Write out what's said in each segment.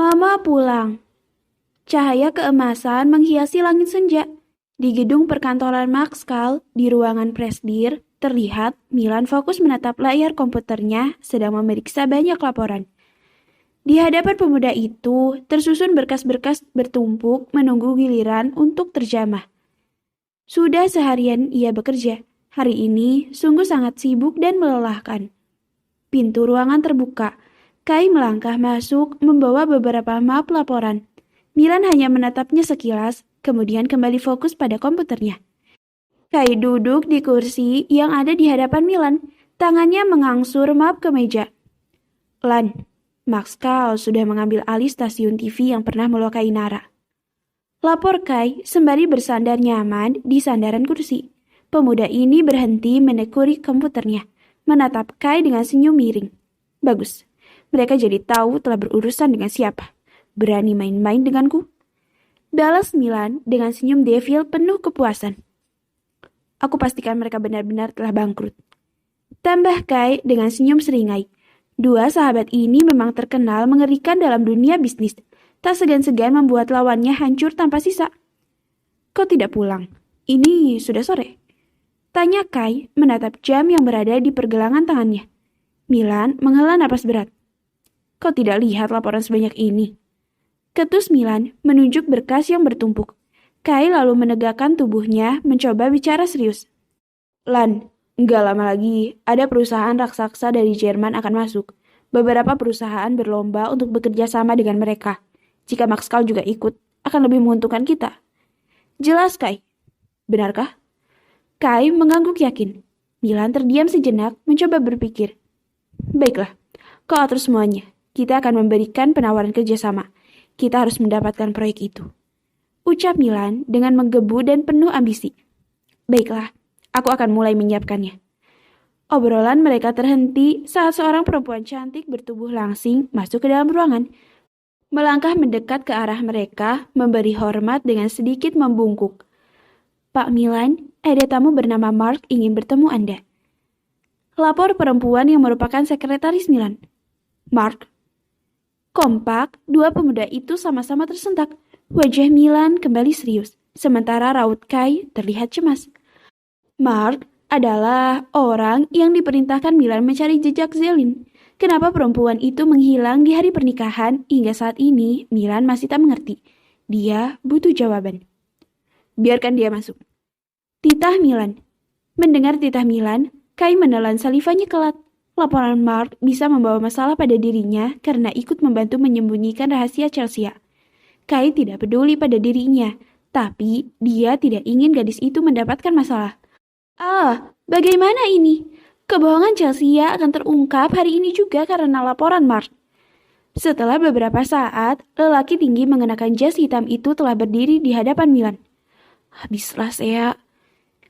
Mama pulang. Cahaya keemasan menghiasi langit senja. Di gedung perkantoran Maxcal, di ruangan Presdir, terlihat Milan fokus menatap layar komputernya sedang memeriksa banyak laporan. Di hadapan pemuda itu, tersusun berkas-berkas bertumpuk menunggu giliran untuk terjamah. Sudah seharian ia bekerja. Hari ini sungguh sangat sibuk dan melelahkan. Pintu ruangan terbuka. Kai melangkah masuk membawa beberapa map laporan. Milan hanya menatapnya sekilas, kemudian kembali fokus pada komputernya. Kai duduk di kursi yang ada di hadapan Milan, tangannya mengangsur map ke meja. Lan, Maxcal sudah mengambil alih stasiun TV yang pernah melukai Nara. Lapor Kai sembari bersandar nyaman di sandaran kursi. Pemuda ini berhenti menekuni komputernya, menatap Kai dengan senyum miring. Bagus. Mereka jadi tahu telah berurusan dengan siapa. Berani main-main denganku? Balas Milan dengan senyum devil penuh kepuasan. Aku pastikan mereka benar-benar telah bangkrut. Tambah Kai dengan senyum seringai. Dua sahabat ini memang terkenal mengerikan dalam dunia bisnis. Tak segan-segan membuat lawannya hancur tanpa sisa. Kau tidak pulang? Ini sudah sore. Tanya Kai menatap jam yang berada di pergelangan tangannya. Milan menghela napas berat. Kau tidak lihat laporan sebanyak ini? Ketus Milan menunjuk berkas yang bertumpuk. Kai lalu menegakkan tubuhnya mencoba bicara serius. Lan, enggak lama lagi ada perusahaan raksasa dari Jerman akan masuk. Beberapa perusahaan berlomba untuk bekerja sama dengan mereka. Jika Maxcal juga ikut, akan lebih menguntungkan kita. Jelas, Kai. Benarkah? Kai mengangguk yakin. Milan terdiam sejenak mencoba berpikir. Baiklah, kau atur semuanya. Kita akan memberikan penawaran kerjasama. Kita harus mendapatkan proyek itu. Ucap Milan dengan menggebu dan penuh ambisi. Baiklah, aku akan mulai menyiapkannya. Obrolan mereka terhenti saat seorang perempuan cantik bertubuh langsing masuk ke dalam ruangan. Melangkah mendekat ke arah mereka, memberi hormat dengan sedikit membungkuk. Pak Milan, ada tamu bernama Mark ingin bertemu Anda. Lapor perempuan yang merupakan sekretaris Milan. Mark. Kompak, dua pemuda itu sama-sama tersentak. Wajah Milan kembali serius, sementara raut Kai terlihat cemas. Mark adalah orang yang diperintahkan Milan mencari jejak Zelin. Kenapa perempuan itu menghilang di hari pernikahan hingga saat ini Milan masih tak mengerti. Dia butuh jawaban. Biarkan dia masuk. Titah Milan. Mendengar titah Milan, Kai menelan salivanya kelat. Laporan Mark bisa membawa masalah pada dirinya karena ikut membantu menyembunyikan rahasia Chelsea. Kai tidak peduli pada dirinya, tapi dia tidak ingin gadis itu mendapatkan masalah. Bagaimana ini? Kebohongan Chelsea akan terungkap hari ini juga karena laporan Mark. Setelah beberapa saat, lelaki tinggi mengenakan jas hitam itu telah berdiri di hadapan Milan. Habislah saya.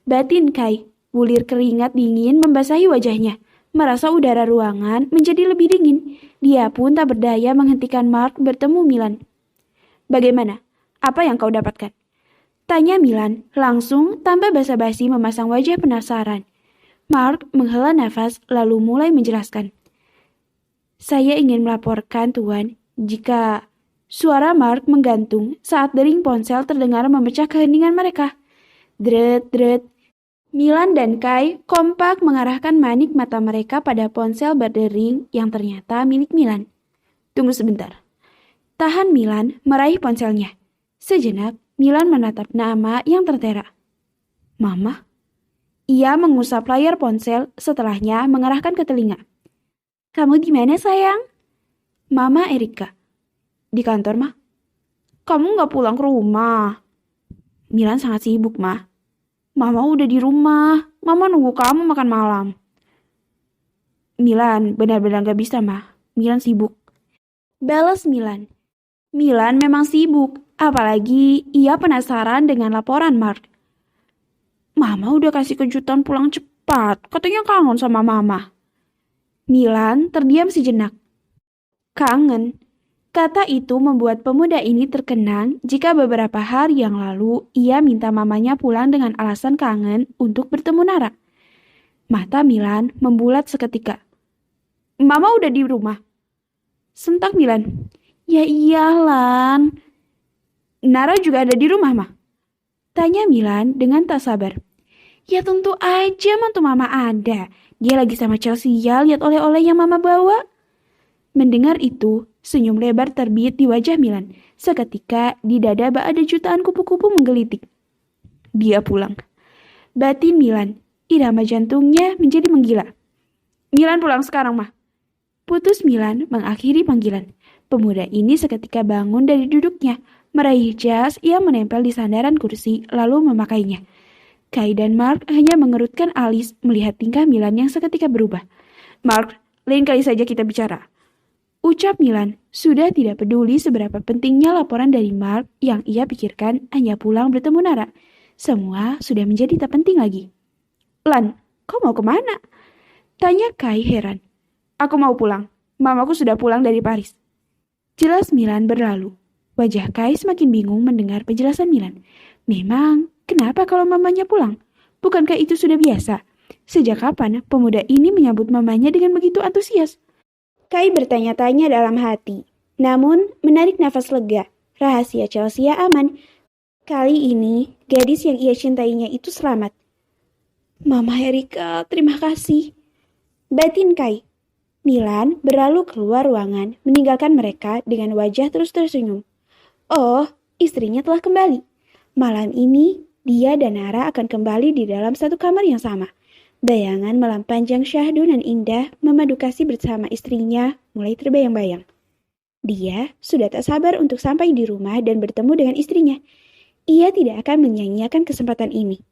Batin Kai, bulir keringat dingin membasahi wajahnya. Merasa udara ruangan menjadi lebih dingin. Dia pun tak berdaya menghentikan Mark bertemu Milan. Bagaimana? Apa yang kau dapatkan? Tanya Milan, langsung tanpa basa-basi memasang wajah penasaran. Mark menghela nafas lalu mulai menjelaskan. Saya ingin melaporkan, Tuan, jika suara Mark menggantung saat dering ponsel terdengar memecah keheningan mereka. Dret. Milan dan Kai kompak mengarahkan manik mata mereka pada ponsel berdering yang ternyata milik Milan. Tunggu sebentar. Tahan Milan meraih ponselnya. Sejenak, Milan menatap nama yang tertera. Mama? Ia mengusap layar ponsel setelahnya mengarahkan ke telinga. Kamu di mana sayang? Mama Erika. Di kantor, Ma. Kamu gak pulang ke rumah? Milan sangat sibuk, Ma. Mama udah di rumah. Mama nunggu kamu makan malam. Milan benar-benar gak bisa, Ma. Milan sibuk. Balas Milan. Milan memang sibuk. Apalagi ia penasaran dengan laporan Mark. Mama udah kasih kejutan pulang cepat. Katanya kangen sama Mama. Milan terdiam sejenak. Kangen. Kata itu membuat pemuda ini terkenang jika beberapa hari yang lalu ia minta mamanya pulang dengan alasan kangen untuk bertemu Nara. Mata Milan membulat seketika. Mama udah di rumah. Sentak Milan. Ya iyalah. Nara juga ada di rumah, mah? Tanya Milan dengan tak sabar. Ya tentu aja mantu mama ada. Dia lagi sama Chelsea ya, lihat oleh-oleh yang mama bawa. Mendengar itu, senyum lebar terbit di wajah Milan. Seketika di dada bak ada jutaan kupu-kupu menggelitik. Dia pulang. Batin Milan, irama jantungnya menjadi menggila. Milan pulang sekarang, mah. Putus Milan mengakhiri panggilan. Pemuda ini seketika bangun dari duduknya, meraih jas yang menempel di sandaran kursi, lalu memakainya. Kai dan Mark hanya mengerutkan alis melihat tingkah Milan yang seketika berubah. Mark, lain kali saja kita bicara. Ucap Milan, sudah tidak peduli seberapa pentingnya laporan dari Mark yang ia pikirkan hanya pulang bertemu Nara. Semua sudah menjadi tak penting lagi. Lan, kau mau kemana? Tanya Kai heran. Aku mau pulang. Mamaku sudah pulang dari Paris. Jelas Milan berlalu. Wajah Kai semakin bingung mendengar penjelasan Milan. Memang, kenapa kalau mamanya pulang? Bukankah itu sudah biasa? Sejak kapan pemuda ini menyambut mamanya dengan begitu antusias? Kai bertanya-tanya dalam hati. Namun, menarik nafas lega. Rahasia Chelsea aman. Kali ini, gadis yang ia cintainya itu selamat. Mama Erika, terima kasih. Batin Kai. Milan berlalu keluar ruangan, meninggalkan mereka dengan wajah terus tersenyum. Oh, istrinya telah kembali. Malam ini, dia dan Nara akan kembali di dalam satu kamar yang sama. Bayangan malam panjang syahdu dan indah memadu kasih bersama istrinya mulai terbayang-bayang. Dia sudah tak sabar untuk sampai di rumah dan bertemu dengan istrinya. Ia tidak akan menyia-nyiakan kesempatan ini.